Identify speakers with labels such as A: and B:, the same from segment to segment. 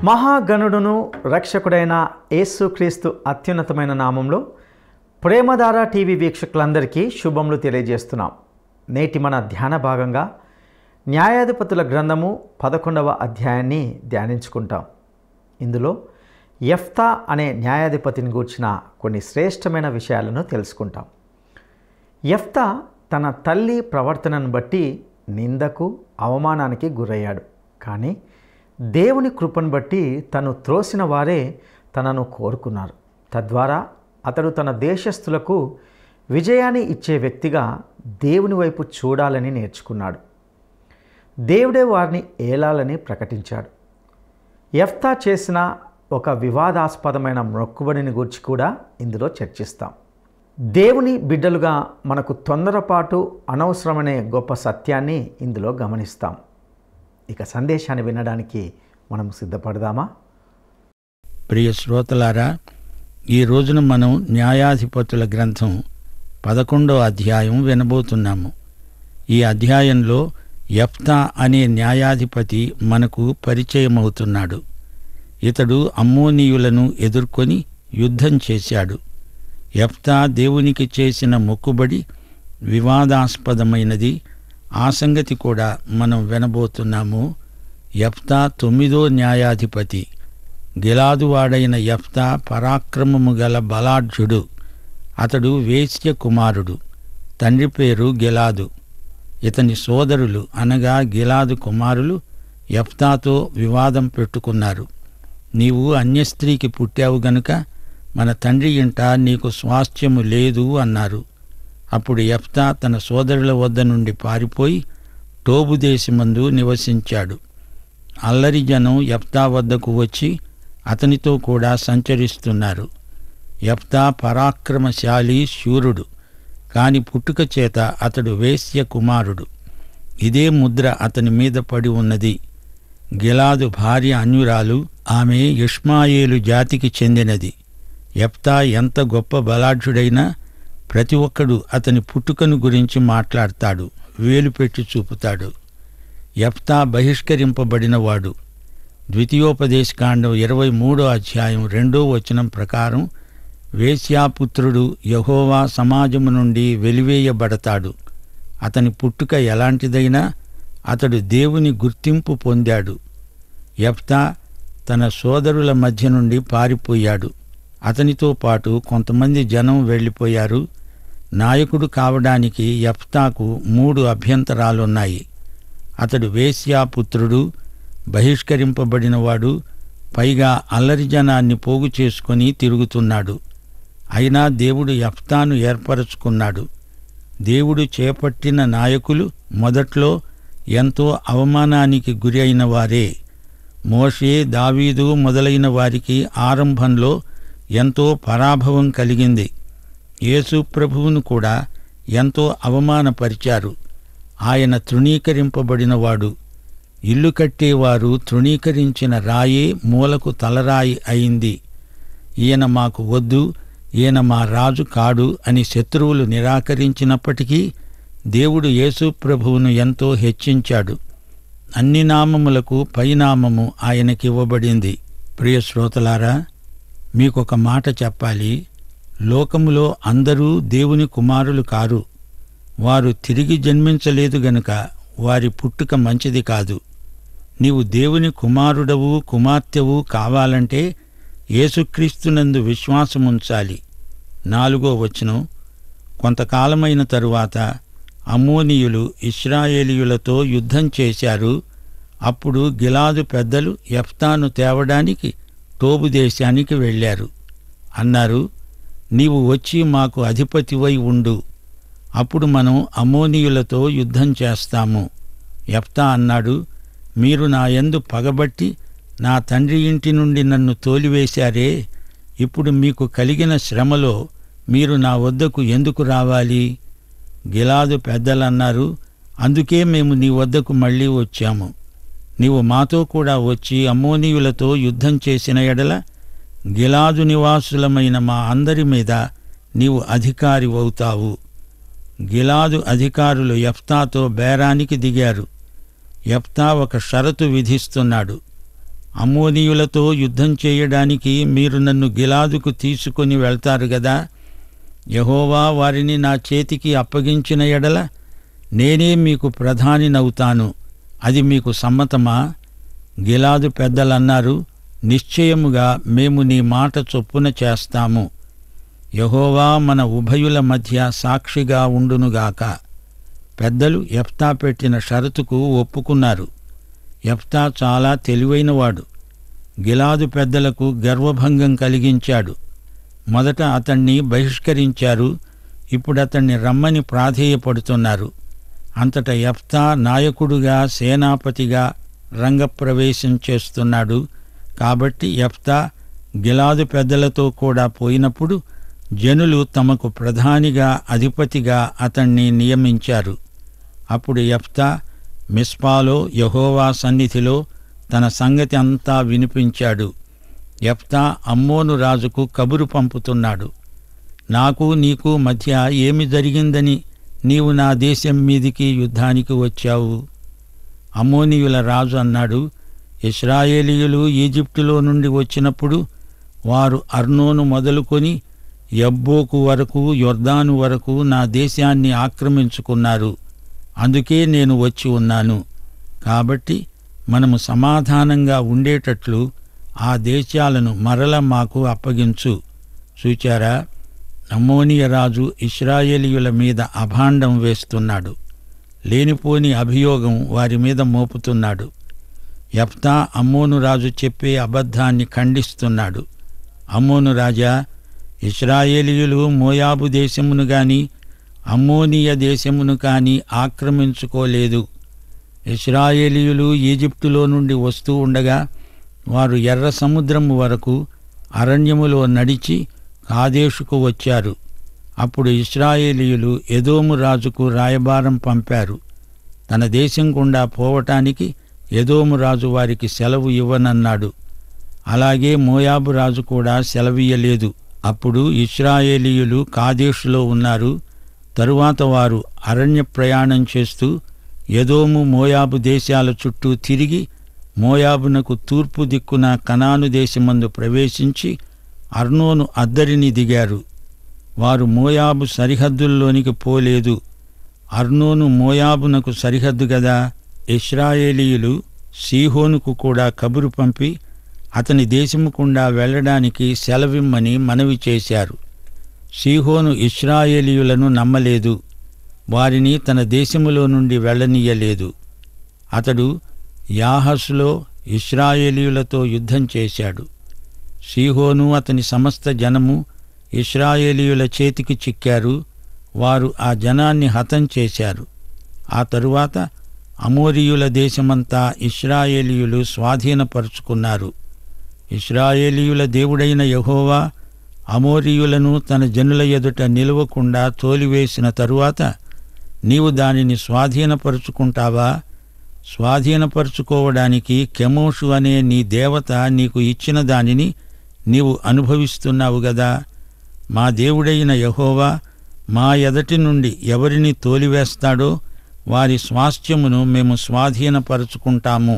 A: మహాగణుడును రక్షకుడైన యేసుక్రీస్తు అత్యున్నతమైన నామంలో ప్రేమధార టీవీ వీక్షకులందరికీ శుభములు తెలియజేస్తున్నాం. నేటి మన ధ్యాన భాగంగా న్యాయాధిపతుల గ్రంథము 11వ అధ్యాయాన్ని ధ్యానించుకుంటాం. ఇందులో యెఫ్తా అనే న్యాయాధిపతిని గూర్చిన కొన్ని శ్రేష్టమైన విషయాలను తెలుసుకుంటాం. యెఫ్తా తన తల్లి ప్రవర్తనను బట్టి నిందకు అవమానానికి గురయ్యాడు. కానీ దేవుని కృపను బట్టి తను త్రోసిన వారే తనను కోరుకున్నారు. తద్వారా అతడు తన దేశస్థులకు విజయాన్ని ఇచ్చే వ్యక్తిగా దేవుని వైపు చూడాలని నేర్చుకున్నాడు. దేవుడే వారిని ఏలాలని ప్రకటించాడు. యెఫ్తా చేసిన ఒక వివాదాస్పదమైన మొక్కుబడిని గురించి కూడా ఇందులో చర్చిస్తాం. దేవుని బిడ్డలుగా మనకు తొందరపాటు అనవసరమనే గొప్ప సత్యాన్ని ఇందులో గమనిస్తాం. ఇక సందేశాన్ని వినడానికి మనం సిద్ధపడదామా?
B: ప్రియ శ్రోతలారా, ఈ రోజున మనం న్యాయాధిపతుల గ్రంథం 11వ అధ్యాయం వినబోతున్నాము. ఈ అధ్యాయంలో యెఫ్తా అనే న్యాయాధిపతి మనకు పరిచయమవుతున్నాడు. ఇతడు అమ్మోనీయులను ఎదుర్కొని యుద్ధం చేశాడు. యెఫ్తా దేవునికి చేసిన మొక్కుబడి వివాదాస్పదమైనది. ఆ సంగతి కూడా మనం వినబోతున్నాము. యెఫ్తా 9వ న్యాయాధిపతి. గిలాదువాడైన యెఫ్తా పరాక్రమము గల బలాఢ్యుడు. అతడు వేశ్య కుమారుడు. తండ్రి పేరు గిలాదు. ఇతని సోదరులు అనగా గిలాదు కుమారులు యెఫ్తాతో వివాదం పెట్టుకున్నారు. నీవు అన్యస్త్రీకి పుట్టావు గనుక మన తండ్రి ఇంట నీకు స్వాస్థ్యము లేదు అన్నారు. అప్పుడు యెఫ్తా తన సోదరుల వద్ద నుండి పారిపోయి టోబు దేశమందు నివసించాడు. అల్లరి జనం యెఫ్తా వద్దకు వచ్చి అతనితో కూడా సంచరిస్తున్నారు. యెఫ్తా పరాక్రమశాలి, శూరుడు. కాని పుట్టుక చేత అతడు వేశ్య కుమారుడు. ఇదే ముద్ర అతని మీద పడి ఉన్నది. గిలాదు భార్య అన్యురాలు. ఆమె ఇష్మాయేలు జాతికి చెందినది. యెఫ్తా ఎంత గొప్ప బలాఢ్యుడైనా ప్రతి ఒక్కడు అతని పుట్టుకను గురించి మాట్లాడతాడు, వేలు పెట్టి చూపుతాడు. యెఫ్తా బహిష్కరింపబడినవాడు. ద్వితీయోపదేశకాండం 23వ అధ్యాయం 2వ వచనం ప్రకారం వేశ్యాపుత్రుడు యెహోవా సమాజము నుండి వెలివేయబడతాడు. అతని పుట్టుక ఎలాంటిదైనా అతడు దేవుని గుర్తింపు పొందాడు. యెఫ్తా తన సోదరుల మధ్య నుండి పారిపోయాడు. అతనితో పాటు కొంతమంది జనం వెళ్ళిపోయారు. నాయకుడు కావడానికి యెఫ్తాకు 3 అభ్యంతరాలున్నాయి. అతడు వేశ్యాపుత్రుడు, బహిష్కరింపబడినవాడు, పైగా అల్లరి జనాన్ని పోగు చేసుకొని తిరుగుతున్నాడు. అయినా దేవుడు యెఫ్తాను ఏర్పరచుకున్నాడు. దేవుడు చేపట్టిన నాయకులు మొదట్లో ఎంతో అవమానానికి గురి అయిన వారే. మోషే, దావీదు మొదలైన వారికి ఆరంభంలో ఎంతో పరాభవం కలిగింది. యేసు ప్రభువును కూడా ఎంతో అవమానపరిచారు. ఆయన తృణీకరింపబడినవాడు. ఇల్లు కట్టేవారు తృణీకరించిన రాయే మూలకు తలరాయి అయింది. ఈయన మాకు వద్దు, ఈయన మా రాజు కాడు అని శత్రువులు నిరాకరించినప్పటికీ దేవుడు యేసు ప్రభువును ఎంతో హెచ్చించాడు. అన్ని నామములకు పైనామము ఆయనకివ్వబడింది. ప్రియ శ్రోతలారా, మీకొక మాట చెప్పాలి. లోకములో అందరూ దేవుని కుమారులు కారు. వారు తిరిగి జన్మించలేదు గనుక వారి పుట్టుక మంచిది కాదు. నీవు దేవుని కుమారుడవు, కుమార్తెవు కావాలంటే యేసుక్రీస్తునందు విశ్వాసముంచాలి. 4వ వచనం. కొంతకాలమైన తరువాత అమ్మోనీయులు ఇశ్రాయేలీయులతో యుద్ధం చేశారు. అప్పుడు గిలాదు పెద్దలు యెఫ్తాను తేవడానికి టోబు దేశానికి వెళ్ళారు. అన్నారు, నీవు వచ్చి మాకు అధిపతివై ఉండు. అప్పుడు మనం అమ్మోనీయులతో యుద్ధం చేస్తాము. యెఫ్తా అన్నాడు, మీరు నా యందు పగబట్టి నా తండ్రి ఇంటి నుండి నన్ను తోలివేశారే. ఇప్పుడు మీకు కలిగిన శ్రమలో మీరు నా వద్దకు ఎందుకు రావాలి? గిలాదు పెద్దలన్నారు, అందుకే మేము నీ వద్దకు మళ్ళీ వచ్చాము. నీవు మాతో కూడా వచ్చి అమ్మోనీయులతో యుద్ధం చేసిన ఎడల గిలాదు నివాసులమైన మా అందరి మీద నీవు అధికారివవుతావు. గిలాదు అధికారులు యెఫ్తాతో బేరానికి దిగారు. యెఫ్తా ఒక షరతు విధిస్తున్నాడు. అమ్మోనీయులతో యుద్ధం చేయడానికి మీరు నన్ను గిలాదుకు తీసుకొని వెళ్తారు గదా. యెహోవా వారిని నా చేతికి అప్పగించిన ఎడల నేనే మీకు ప్రధానినవుతాను. అది మీకు సమ్మతమా? గిలాదు పెద్దలన్నారు, నిశ్చయముగా మేము నీ మాట చొప్పున చేస్తాము. యెహోవా మన ఉభయుల మధ్య సాక్షిగా ఉండునుగాక. పెద్దలు యెఫ్తా పెట్టిన షరతుకు ఒప్పుకున్నారు. యెఫ్తా చాలా తెలివైనవాడు. గిలాదు పెద్దలకు గర్వభంగం కలిగించాడు. మొదట అతణ్ణి బహిష్కరించారు, ఇప్పుడతణ్ణి రమ్మని ప్రాధేయపడుతున్నారు. అంతటా యెఫ్తా నాయకుడుగా, సేనాపతిగా రంగప్రవేశం చేస్తున్నాడు. కాబట్టి యెఫ్తా గిలాదు పెద్దలతో కూడా పోయినప్పుడు జనులు తమకు ప్రధానిగా, అధిపతిగా అతణ్ణి నియమించారు. అప్పుడు యెఫ్తా మిస్పాలో యెహోవా సన్నిధిలో తన సంగతి అంతా వినిపించాడు. యెఫ్తా అమ్మోను రాజుకు కబురు పంపుతున్నాడు. నాకు నీకు మధ్య ఏమి జరిగిందని నీవు నా దేశం మీదికి యుద్ధానికి వచ్చావు? అమ్మోనీయుల రాజు అన్నాడు, ఇశ్రాయేలీయులు ఈజిప్టులో నుండి వచ్చినప్పుడు వారు అర్నోను మొదలుకొని యబ్బోకు వరకు, యొర్దాను వరకు నా దేశాన్ని ఆక్రమించుకున్నారు. అందుకే నేను వచ్చి ఉన్నాను. కాబట్టి మనము సమాధానంగా ఉండేటట్లు ఆ దేశాలను మరల మాకు అప్పగించు. చూచారా, అమ్మోనీయ రాజు ఇశ్రాయేలీయుల మీద అభాండం వేస్తున్నాడు. లేనిపోని అభియోగం వారి మీద మోపుతున్నాడు. యెఫ్తా అమ్మోను రాజు చెప్పే అబద్ధాన్ని ఖండిస్తున్నాడు. అమ్మోను రాజా, ఇశ్రాయేలీయులు మోయాబు దేశమును గాని అమ్మోనీయ దేశమును కాని ఆక్రమించుకోలేదు. ఇశ్రాయేలీయులు ఈజిప్టులో నుండి వస్తూ ఉండగా వారు ఎర్ర సముద్రము వరకు అరణ్యములో నడిచి కాదేషుకు వచ్చారు. అప్పుడు ఇశ్రాయేలీయులు ఎదోము రాజుకు రాయబారం పంపారు. తన దేశం గుండా పోవటానికి ఎదోము రాజు వారికి సెలవు ఇవ్వనన్నాడు. అలాగే మోయాబు రాజు కూడా సెలవియ్యలేదు. అప్పుడు ఇశ్రాయేలీయులు కాదేషులో ఉన్నారు. తరువాత వారు అరణ్య ప్రయాణం చేస్తూ ఎదోము, మోయాబు దేశాల చుట్టూ తిరిగి మోయాబునకు తూర్పు దిక్కున కనాను దేశమందు ప్రవేశించి అర్నోను అద్దరిని దిగారు. వారు మోయాబు సరిహద్దుల్లోనికి పోలేదు. అర్నోను మోయాబునకు సరిహద్దు గదా. ఇశ్రాయేలీయులు సీహోనుకు కూడా కబురు పంపి అతని దేశము గుండా వెళ్లడానికి సెలవిమ్మని మనవి చేశారు. సీహోను ఇశ్రాయేలీయులను నమ్మలేదు. వారిని తన దేశములో నుండి వెళ్ళనీయలేదు. అతడు యాహసులో ఇశ్రాయేలీయులతో యుద్ధం చేశాడు. సీహోను అతని సమస్త జనము ఇశ్రాయేలీయుల చేతికి చిక్కారు. వారు ఆ జనాన్ని హతం చేశారు. ఆ తరువాత అమోరీయుల దేశమంతా ఇశ్రాయేలీయులు స్వాధీనపరుచుకున్నారు. ఇశ్రాయేలీయుల దేవుడైన యెహోవా అమోరీయులను తన జనుల ఎదుట నిలవకుండా తోలివేసిన తరువాత నీవు దానిని స్వాధీనపరుచుకుంటావా? స్వాధీనపరుచుకోవడానికి కెమోషు అనే నీ దేవత నీకు ఇచ్చిన దానిని నీవు అనుభవిస్తున్నావు గదా. మా దేవుడైన యెహోవా మా ఎదటి నుండి ఎవరిని తోలివేస్తాడో వారి స్వాస్థ్యమును మేము స్వాధీనపరుచుకుంటాము.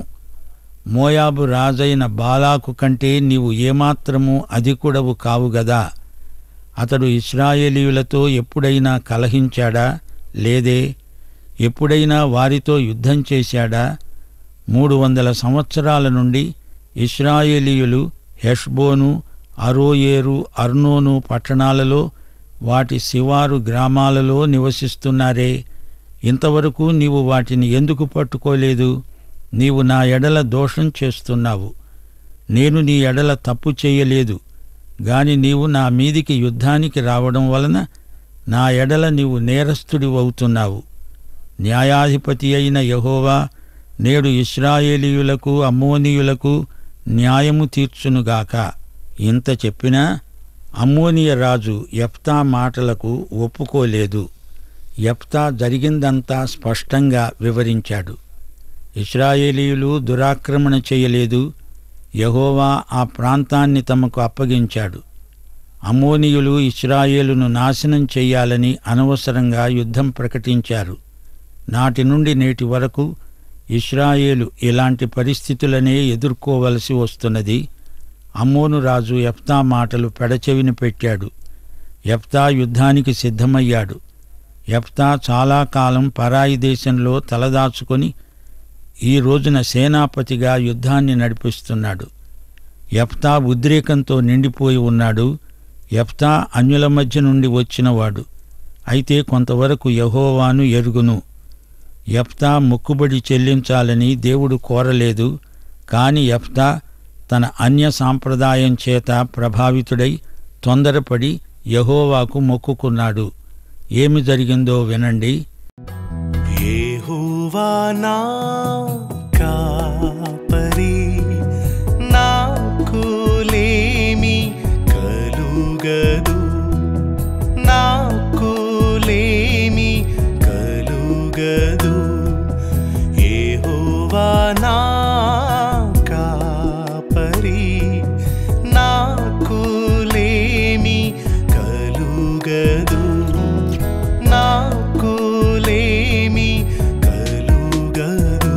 B: మోయాబు రాజైన బాలాకు కంటే నీవు ఏమాత్రమూ అధికుడవు కావు గదా. అతడు ఇశ్రాయేలీయులతో ఎప్పుడైనా కలహించాడా? లేదే. ఎప్పుడైనా వారితో యుద్ధం చేశాడా? 300 సంవత్సరాల నుండి ఇశ్రాయేలీయులు హెష్బోను, అరోయేరు, అర్నోను పట్టణాలలో, వాటి శివారు గ్రామాలలో నివసిస్తున్నారే. ఇంతవరకు నీవు వాటిని ఎందుకు పట్టుకోలేదు? నీవు నా ఎడల దోషం చేస్తున్నావు. నేను నీ ఎడల తప్పు చేయలేదు గాని నీవు నా మీదికి యుద్ధానికి రావడం వలన నా ఎడల నీవు నేరస్తుడివవుతున్నావు. న్యాయాధిపతి అయిన యెహోవా నేడు ఇశ్రాయేలీయులకు, అమ్మోనీయులకు న్యాయము తీర్చునుగాక. ఇంత చెప్పినా అమ్మోనీయ రాజు యెఫ్తా మాటలకు ఒప్పుకోలేదు. యెఫ్తా జరిగిందంతా స్పష్టంగా వివరించాడు. ఇశ్రాయేలీయులు దురాక్రమణ చేయలేదు. యెహోవా ఆ ప్రాంతాన్ని తమకు అప్పగించాడు. అమ్మోనీయులు ఇశ్రాయేలును నాశనం చెయ్యాలని అనవసరంగా యుద్ధం ప్రకటించారు. నాటి నుండి నేటి వరకు ఇశ్రాయేలు ఇలాంటి పరిస్థితులనే ఎదుర్కోవలసి వస్తున్నది. అమ్మోను రాజు యెఫ్తా మాటలు పెడచెవిన పెట్టాడు. యెఫ్తా యుద్ధానికి సిద్ధమయ్యాడు. యెఫ్తా చాలా కాలం పరాయి దేశంలో తలదాచుకొని ఈ రోజున సేనాపతిగా యుద్ధాన్ని నడిపిస్తున్నాడు. యెఫ్తా ఉద్రేకంతో నిండిపోయి ఉన్నాడు. యెఫ్తా అన్యుల మధ్య నుండి వచ్చినవాడు. అయితే కొంతవరకు యెహోవాను ఎరుగును. యెఫ్తా మొక్కుబడి చెల్లించాలని దేవుడు కోరలేదు. కాని యెఫ్తా తన అన్య సాంప్రదాయం చేత ప్రభావితుడై తొందరపడి యెహోవాకు మొక్కుకున్నాడు. ఏమి జరిగిందో వినండి.
C: యెహోవా నా కాపరి, నాకు లేమి కలుగదు, నాకు లేమి కలుగదు. యెహోవా నా కాపరి, నాకు లేమి కలుగదు, నాకు లేమి కలుగదు.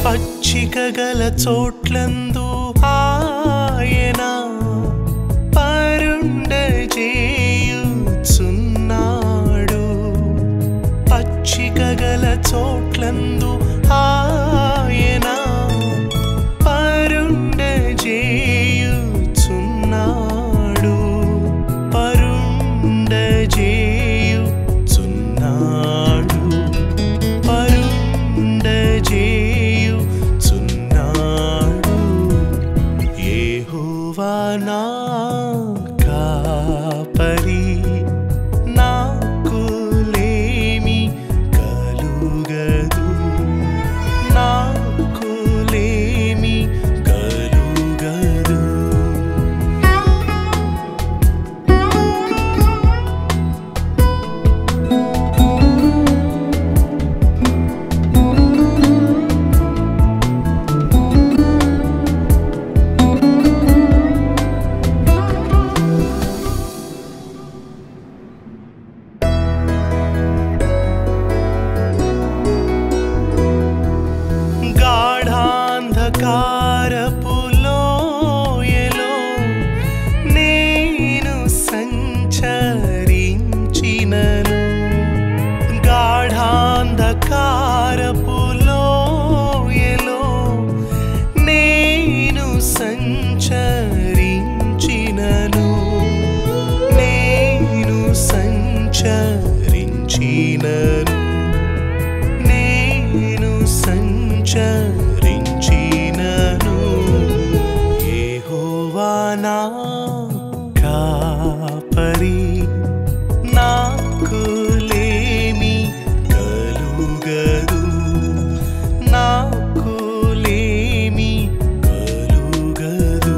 C: పచ్చిక గల చోట్లందు ఆయన పరుండజేయుచున్నాడు. పచ్చిక గల చోట్లందు ఆయన పరుండజేయుచున్నాడు, పరుండజేయుచున్నాడు, పరుండజేయుచున్నాడు. యెహోవా నా కాపరి, నాకు లేమి కలుగదు, నాకు లేమి కలుగదు. గాఢాంధకారపు లోయలో నేను సంచరించినను, గాఢాంధకారపు లోయలో నేను సంచరించినను, నేను సంచరించినను, నేను సంచరించినను. యెహోవా నా కాపరి, నాకు లేమి కలుగదు, నాకు లేమి కలుగదు.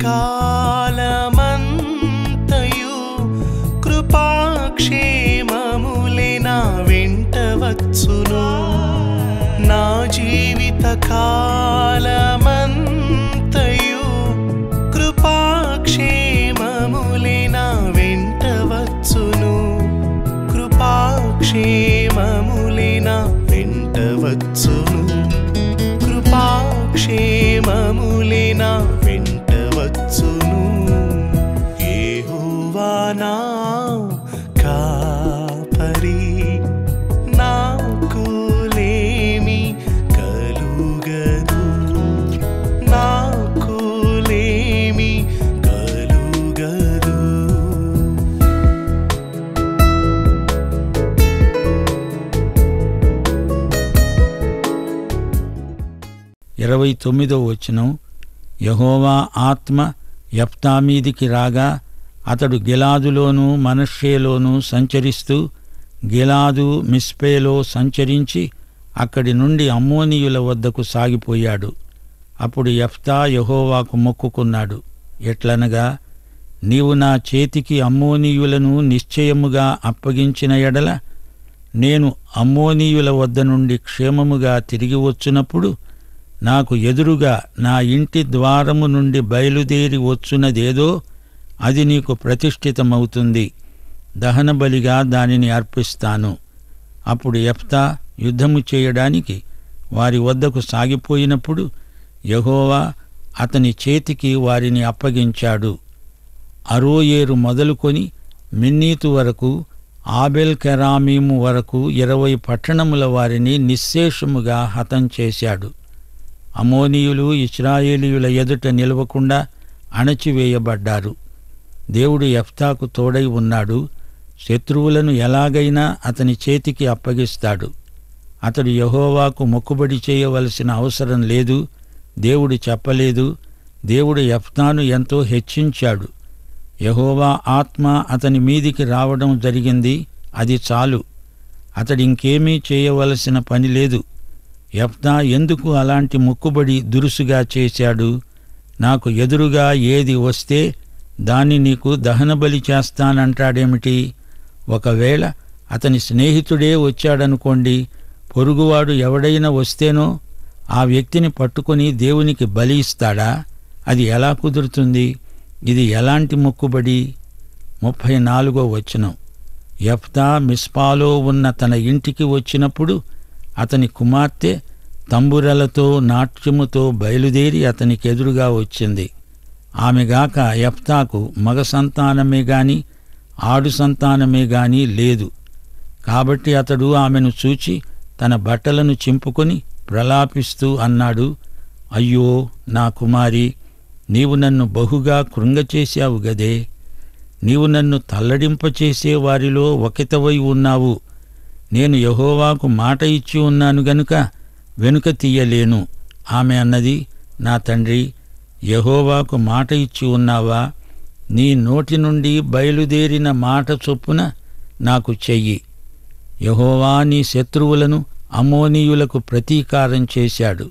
C: కాలమంతయు కృపాక్షేమములే నా వెంట వచ్చును. నా జీవిత కాలమంతయు కృపాక్షేమములే నా వెంట వచ్చును. కృపాక్షేమములే నా వెంట వచ్చును. కృపాక్షేమములే నా వెంట వచ్చును. యెహోవా నా కాపరి, నాకు లేమి కలుగదు. నాకు లేమి కలుగదు.
B: 29వ వచనం. యెహోవా ఆత్మ యెఫ్తా మీదికి రాగా అతడు గిలాదులోనూ మనష్షేలోనూ సంచరిస్తూ గిలాదు మిస్పేలో సంచరించి అక్కడి నుండి అమ్మోనీయుల వద్దకు సాగిపోయాడు. అప్పుడు యెఫ్తా యెహోవాకు మొక్కుకున్నాడు. ఎట్లనగా, నీవు నా చేతికి అమ్మోనీయులను నిశ్చయముగా అప్పగించిన ఎడల నేను అమ్మోనీయుల వద్ద నుండి క్షేమముగా తిరిగి వచ్చినప్పుడు నాకు ఎదురుగా నా ఇంటి ద్వారము నుండి బయలుదేరి వచ్చున్నదేదో అది నీకు ప్రతిష్ఠితమవుతుంది. దహనబలిగా దానిని అర్పిస్తాను. అప్పుడు యెఫ్తా యుద్ధము చేయడానికి వారి వద్దకు సాగిపోయినప్పుడు యెహోవా అతని చేతికి వారిని అప్పగించాడు. అరోయేరు మొదలుకొని మిన్నీతు వరకు, ఆబెల్ కెరామీము వరకు 20 పట్టణముల వారిని నిశ్శేషముగా హతం చేశాడు. అమోనీయులు ఇశ్రాయేలీయుల ఎదుట నిలవకుండా అణచివేయబడ్డారు. దేవుడు యెఫ్తాకు తోడై ఉన్నాడు. శత్రువులను ఎలాగైనా అతని చేతికి అప్పగిస్తాడు. అతడు యెహోవాకు మొక్కుబడి చేయవలసిన అవసరం లేదు. దేవుడు చెప్పలేదు. దేవుడు యెఫ్తాను ఎంతో హెచ్చించాడు. యెహోవా ఆత్మ అతని మీదికి రావడం జరిగింది. అది చాలు. అతడింకేమీ చేయవలసిన పని లేదు. యెఫ్తా ఎందుకు అలాంటి మొక్కుబడి దురుసుగా చేశాడు? నాకు ఎదురుగా ఏది వస్తే దాన్ని నీకు దహనబలి చేస్తానంటాడేమిటి? ఒకవేళ అతని స్నేహితుడే వచ్చాడనుకోండి, పొరుగువాడు ఎవడైనా వస్తేనో ఆ వ్యక్తిని పట్టుకొని దేవునికి బలి ఇస్తాడా? అది ఎలా కుదురుతుంది? ఇది ఎలాంటి మొక్కుబడి? 34వ వచనం. యెఫ్తా మిస్పాలో ఉన్న తన ఇంటికి వచ్చినప్పుడు అతని కుమార్తె తంబురలతో నాట్యముతో బయలుదేరి అతనికి ఎదురుగా వచ్చింది. ఆమెగాక యెఫ్తాకు మగ సంతానమే గాని ఆడు సంతానమే గాని లేదు. కాబట్టి అతడు ఆమెను చూచి తన బట్టలను చింపుకొని ప్రలాపిస్తూ అన్నాడు, అయ్యో నా కుమారి, నీవు నన్ను బహుగా కృంగచేశావు గదే. నీవు నన్ను తల్లడింపచేసే వారిలో ఒకితవై ఉన్నావు. నేను యెహోవాకు మాట ఇచ్చి ఉన్నాను గనుక వెనుక తీయలేను. ఆమె అన్నది, నా తండ్రి, యెహోవాకు మాట ఇచ్చి ఉన్నావా? నీ నోటి నుండి బయలుదేరిన మాట చొప్పున నాకు చెయ్యి. యెహోవా నీ శత్రువులను అమ్మోనీయులకు ప్రతీకారం చేశాడు,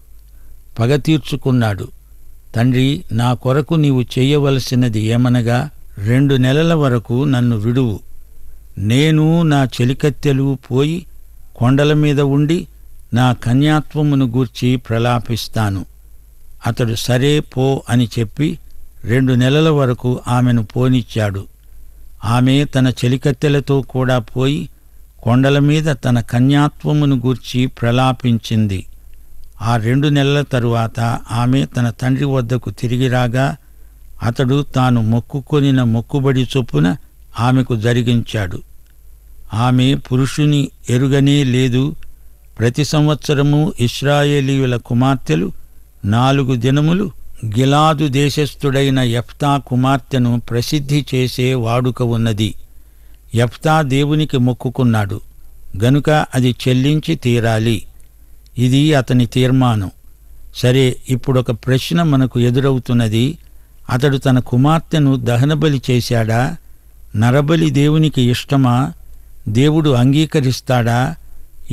B: పగ తీర్చుకున్నాడు. తండ్రి, నా కొరకు నీవు చెయ్యవలసినది ఏమనగా 2 నెలల వరకు నన్ను విడువు. నేను నా చెలికత్తెలు పోయి కొండల మీద ఉండి నా కన్యాత్వమును గూర్చి ప్రలాపిస్తాను. అతడు సరే పో అని చెప్పి 2 నెలల వరకు ఆమెను పోనిచ్చాడు. ఆమె తన చెలికత్తెలతో కూడా పోయి కొండల మీద తన కన్యాత్వమును గూర్చి ప్రలాపించింది. ఆ 2 నెలల తరువాత ఆమె తన తండ్రి వద్దకు తిరిగి రాగా అతడు తాను మొక్కుకొనిన మొక్కుబడి చొప్పున ఆమెకు జరిగించాడు. ఆమె పురుషుని ఎరుగనే లేదు. ప్రతి సంవత్సరము ఇశ్రాయేలీయుల కుమార్తెలు 4 దినములు గిలాదు దేశస్థుడైన యెఫ్తా కుమార్తెను ప్రసిద్ధి చేసే వాడుక ఉన్నది. యెఫ్తా దేవునికి మొక్కుకున్నాడు గనుక అది చెల్లించి తీరాలి. ఇది అతని తీర్మానం. సరే, ఇప్పుడొక ప్రశ్న మనకు ఎదురవుతున్నది. అతడు తన కుమార్తెను దహనబలి చేశాడా? నరబలి దేవునికి ఇష్టమా? దేవుడు అంగీకరిస్తాడా?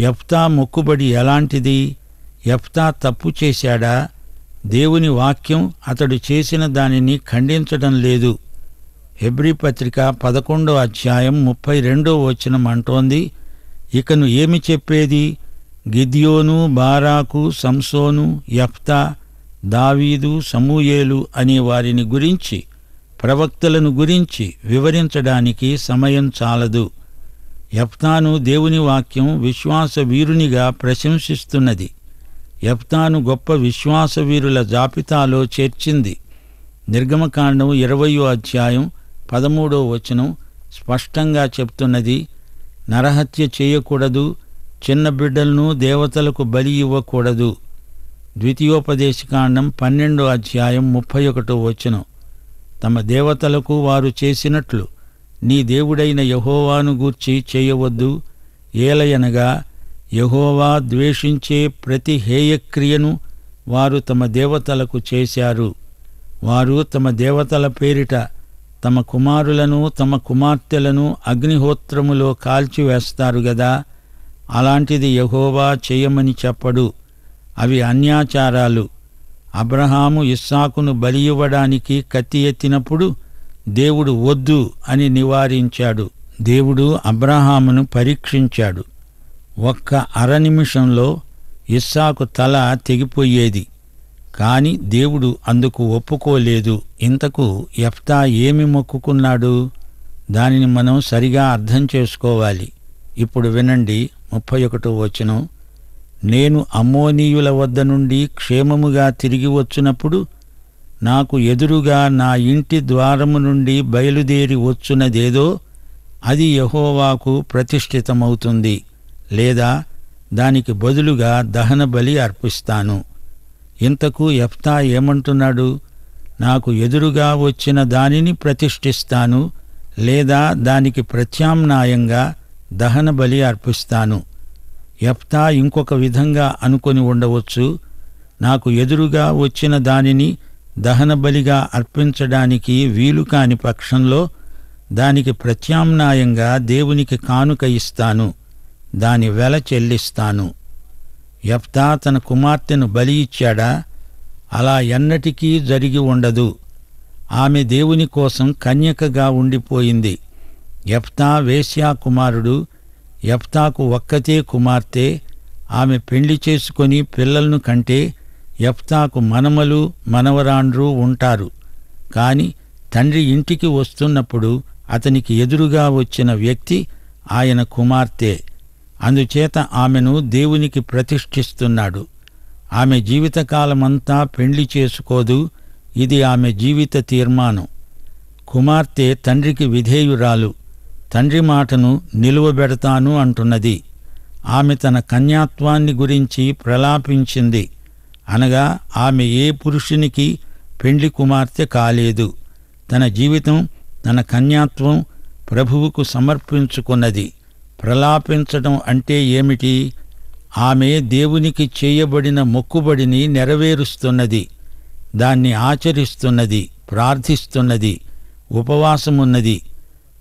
B: యెఫ్తా మొక్కుబడి ఎలాంటిది? యెఫ్తా తప్పు చేశాడా? దేవుని వాక్యం అతడు చేసిన దానిని ఖండించడం లేదు. హెబ్రీ పత్రిక 11వ అధ్యాయం 32వ వచనం అంటోంది, ఇకను ఏమి చెప్పేది? గిద్యోను, బారాకు, సంసోను, యెఫ్తా, దావీదు, సమూయేలు అనే వారిని గురించి, ప్రవక్తలను గురించి వివరించడానికి సమయం చాలదు. యెఫ్తాను దేవుని వాక్యం విశ్వాస వీరునిగా ప్రశంసిస్తున్నది. యెఫ్తాను గొప్ప విశ్వాస వీరుల జాబితాలో చేర్చింది. నిర్గమకాండం 20వ అధ్యాయం 13వ వచనం స్పష్టంగా చెప్తున్నది, నరహత్య చేయకూడదు, చిన్న బిడ్డలను దేవతలకు బలి ఇవ్వకూడదు. ద్వితీయోపదేశకాండం 12వ అధ్యాయం 31వ వచనం, తమ దేవతలకు వారు చేసినట్లు నీ దేవుడైన యెహోవాను గూర్చి చేయవద్దు. ఏలయనగా యెహోవా ద్వేషించే ప్రతి హేయక్రియను వారు తమ దేవతలకు చేశారు. వారు తమ దేవతల పేరిట తమ కుమారులను తమ కుమార్తెలను అగ్నిహోత్రములో కాల్చివేస్తారు గదా, అలాంటిది యెహోవా చేయమని చెప్పడు. అవి అన్యాచారాలు. అబ్రహాము ఇస్సాకును బలి ఇవ్వడానికి కత్తి ఎత్తినప్పుడు దేవుడు వద్దు అని నివారించాడు. దేవుడు అబ్రహామును పరీక్షించాడు. ఒక్క అర నిమిషంలో ఇస్సాకు తల తెగిపోయేది. కాని దేవుడు అందుకు ఒప్పుకోలేదు. ఇంతకు యెఫ్తా ఏమి మొక్కుకున్నాడు? దానిని మనం సరిగా అర్థం చేసుకోవాలి. ఇప్పుడు వినండి 31వ వచనం, నేను అమ్మోనీయుల వద్ద నుండి క్షేమముగా తిరిగి వచ్చినప్పుడు నాకు ఎదురుగా నా ఇంటి ద్వారము నుండి బయలుదేరి వచ్చున్నదేదో అది యెహోవాకు ప్రతిష్ఠితమవుతుంది, లేదా దానికి బదులుగా దహన బలి అర్పిస్తాను. ఇంతకు యెఫ్తా ఏమంటున్నాడు? నాకు ఎదురుగా వచ్చిన దానిని ప్రతిష్ఠిస్తాను, లేదా దానికి ప్రత్యామ్నాయంగా దహన బలి అర్పిస్తాను. యెఫ్తా ఇంకొక విధంగా అనుకొని ఉండవచ్చు, నాకు ఎదురుగా వచ్చిన దానిని దహన బలిగా అర్పించడానికి వీలు కాని పక్షంలో దానికి ప్రత్యామ్నాయంగా దేవునికి కానుక ఇస్తాను, దాని వెల చెల్లిస్తాను. యెఫ్తా తన కుమార్తెను బలి ఇచ్చాడా? అలా ఎన్నటికీ జరిగి ఉండదు. ఆమె దేవుని కోసం కన్యకగా ఉండిపోయింది. యెఫ్తా వేశ్యా కుమారుడు. యెఫ్తాకు ఒక్కతే కుమార్తె. ఆమె పెళ్లి చేసుకొని పిల్లలను కంటే యెఫ్తాకు మనమలు మనవరాండ్రు ఉంటారు. కాని తండ్రి ఇంటికి వస్తున్నప్పుడు అతనికి ఎదురుగా వచ్చిన వ్యక్తి ఆయన కుమార్తె. అందుచేత ఆమెను దేవునికి ప్రతిష్ఠిస్తున్నాడు. ఆమె జీవితకాలమంతా పెళ్లి చేసుకోదు. ఇది ఆమె జీవిత తీర్మానం. కుమార్తె తండ్రికి విధేయురాలు. తండ్రి మాటను నిలువబెడతాను అంటున్నది. ఆమె తన కన్యాత్వాన్ని గురించి ప్రలాపించింది. అనగా ఆమె ఏ పురుషునికి పెండ్లి కుమార్తె కాలేదు. తన జీవితం, తన కన్యాత్వం ప్రభువుకు సమర్పించుకున్నది. ప్రలాపించడం అంటే ఏమిటి? ఆమె దేవునికి చేయబడిన మొక్కుబడిని నెరవేరుస్తున్నది, దాన్ని ఆచరిస్తున్నది, ప్రార్థిస్తున్నది, ఉపవాసమున్నది,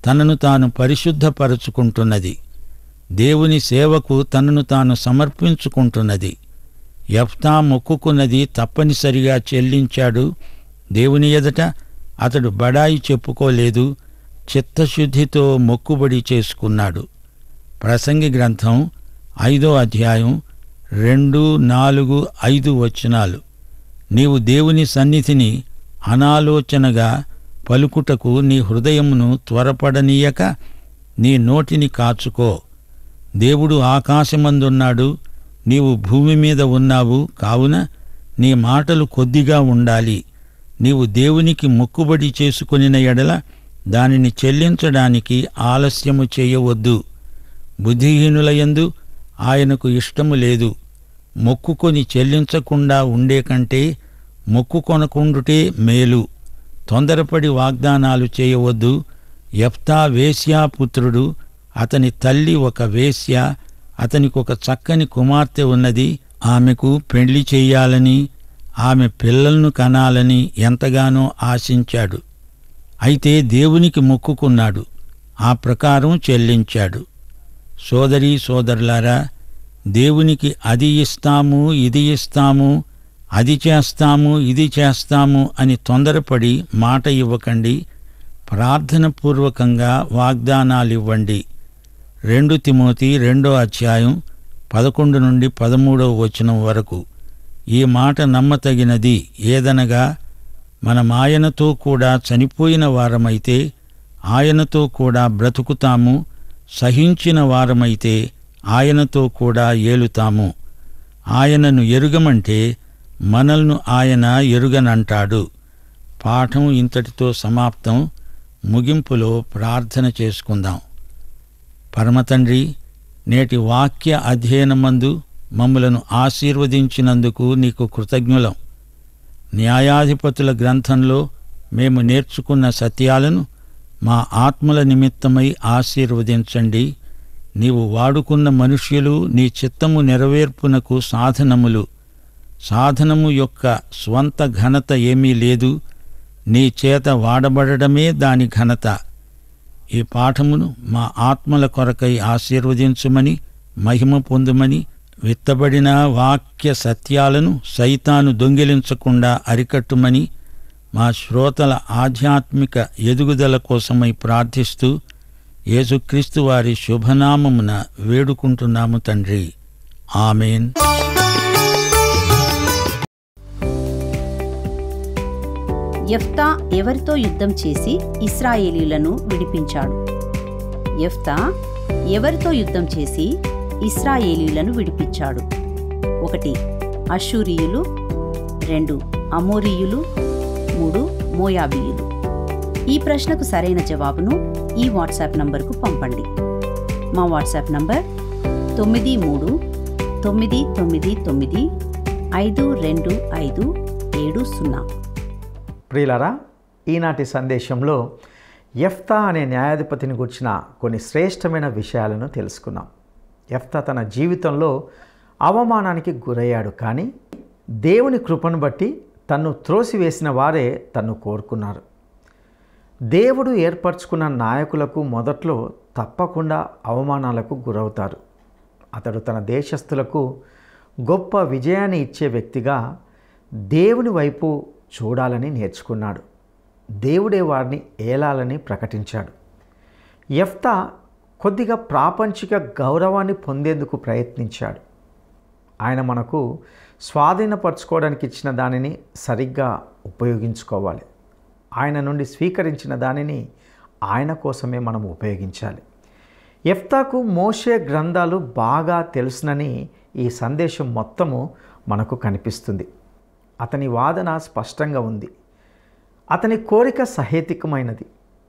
B: తనను తాను పరిశుద్ధపరుచుకుంటున్నది, దేవుని సేవకు తనను తాను సమర్పించుకుంటున్నది. యెఫ్తా మొక్కుకున్నది తప్పనిసరిగా చెల్లించాడు. దేవుని ఎదుట అతడు బడాయి చెప్పుకోలేదు, చిత్తశుద్ధితో మొక్కుబడి చేసుకున్నాడు. ప్రసంగి గ్రంథం 5వ అధ్యాయం 2, 4, 5 వచనాలు, నీవు దేవుని సన్నిధిని అనాలోచనగా పలుకుటకు నీ హృదయమును త్వరపడనీయక నీ నోటిని కాచుకో. దేవుడు ఆకాశమందున్నాడు, నీవు భూమి మీద ఉన్నావు. కావున నీ మాటలు కొద్దిగా ఉండాలి. నీవు దేవునికి మొక్కుబడి చేసుకొనిన ఎడల దానిని చెల్లించడానికి ఆలస్యము చేయవద్దు. బుద్ధిహీనులయందు ఆయనకు ఇష్టము లేదు. మొక్కుకొని చెల్లించకుండా ఉండే కంటే మొక్కుకొనకుండుటే మేలు. తొందరపడి వాగ్దానాలు చేయవద్దు. యెఫ్తా వేశ్యాపుత్రుడు. అతని తల్లి ఒక వేశ్య. అతనికొక చక్కని కుమార్తె ఉన్నది. ఆమెకు పెళ్లి చెయ్యాలని, ఆమె పిల్లలను కనాలని ఎంతగానో ఆశించాడు. అయితే దేవునికి మొక్కుకున్నాడు, ఆ ప్రకారం చెల్లించాడు. సోదరీ సోదరులారా, దేవునికి అది ఇస్తాము ఇది ఇస్తాము అది చేస్తాము ఇది చేస్తాము అని తొందరపడి మాట ఇవ్వకండి. ప్రార్థనపూర్వకంగా వాగ్దానాలివ్వండి. 2 తిమోతి 2వ అధ్యాయం 11 నుండి 13వ వచనం వరకు. ఈ మాట నమ్మతగినది. ఏదనగా మనమాయనతో కూడా చనిపోయిన వారమైతే ఆయనతో కూడా బ్రతుకుతాము, సహించిన వారమైతే ఆయనతో కూడా ఏలుతాము. ఆయనను ఎరుగమంటే మనల్ని ఆయన ఎరుగనంటాడు. పాఠం ఇంతటితో సమాప్తం. ముగింపులో ప్రార్థన చేసుకుందాం. పరమతండ్రి, నేటి వాక్య అధ్యయనమందు మమ్ములను ఆశీర్వదించినందుకు నీకు కృతజ్ఞులం. న్యాయాధిపతుల గ్రంథంలో మేము నేర్చుకున్న సత్యాలను మా ఆత్మల నిమిత్తమై ఆశీర్వదించండి. నీవు వాడుకున్న మనుష్యులు నీ చిత్తము నెరవేర్పునకు సాధనములు. సాధనము యొక్క స్వంత ఘనత ఏమీ లేదు, నీ చేత వాడబడడమే దాని ఘనత. ఈ పాఠమును మా ఆత్మల కొరకై ఆశీర్వదించుమని, మహిమ పొందుమని, విత్తబడిన వాక్య సత్యాలను సైతాను దొంగిలించకుండా అరికట్టుమని, మా శ్రోతల ఆధ్యాత్మిక ఎదుగుదల కోసమై ప్రార్థిస్తూ యేసుక్రీస్తు వారి శుభనామమున వేడుకుంటున్నాము తండ్రి. ఆమేన్.
D: యెఫ్తా ఎవరితో యుద్ధం చేసి ఇశ్రాయేలీయులను విడిపించాడు? యెఫ్తా ఎవరితో యుద్ధం చేసి ఇశ్రాయేలీయులను విడిపించాడు? 1 అష్షూరీయులు, 2 అమోరీయులు, 3 మోయాబీయులు. ఈ ప్రశ్నకు సరైన జవాబును ఈ వాట్సాప్ నంబర్కు పంపండి. మా వాట్సాప్ నంబర్ 9399952570.
A: ప్రియులారా, ఈనాటి సందేశంలో యెఫ్తా అనే న్యాయాధిపతిని గురించిన కొన్ని శ్రేష్టమైన విషయాలను తెలుసుకున్నాం. యెఫ్తా తన జీవితంలో అవమానానికి గురయ్యాడు, కానీ దేవుని కృపను బట్టి తన్ను త్రోసివేసిన వారే తన్ను కోరుకున్నారు. దేవుడు ఏర్పరచుకున్న నాయకులకు మొదట్లో తప్పకుండా అవమానాలకు గురవుతారు. అతడు తన దేశస్థులకు గొప్ప విజయాన్ని ఇచ్చే వ్యక్తిగా దేవుని వైపు చూడాలని నేర్చుకున్నాడు. దేవుడే వారిని ఏలాలని ప్రకటించాడు. యెఫ్తా కొద్దిగా ప్రాపంచిక గౌరవాన్ని పొందేందుకు ప్రయత్నించాడు. ఆయన మనకు స్వాధీనపరచుకోవడానికి ఇచ్చిన దానిని సరిగ్గా ఉపయోగించుకోవాలి. ఆయన నుండి స్వీకరించిన దానిని ఆయన కోసమే మనం ఉపయోగించాలి. యెఫ్తాకు మోషే గ్రంథాలు బాగా తెలుసునని ఈ సందేశం మొత్తము మనకు కనిపిస్తుంది. అతని వాదన స్పష్టంగా ఉంది. అతని కోరిక సహేతుకమైనది.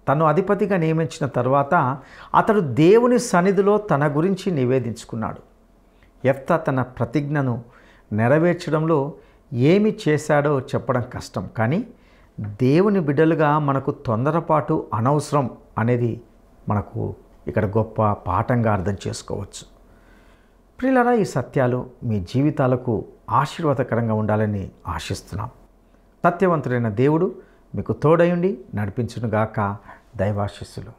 A: తను అధిపతిగా నియమించిన తర్వాత అతడు దేవుని సన్నిధిలో తన గురించి నివేదించుకున్నాడు. యెఫ్తా తన ప్రతిజ్ఞను నెరవేర్చడంలో ఏమి చేశాడో చెప్పడం కష్టం, కానీ దేవుని బిడ్డలుగా మనకు తొందరపాటు అనవసరం అనేది మనకు ఇక్కడ గొప్ప పాఠంగా అర్థం చేసుకోవచ్చు. ప్రియులారా, ఈ సత్యాలు మీ జీవితాలకు ఆశీర్వాదకరంగా ఉండాలని ఆశిస్తున్నాం. సత్యవంతుడైన దేవుడు మీకు తోడయుండి నడిపించునుగాక. దైవాశీస్సులు.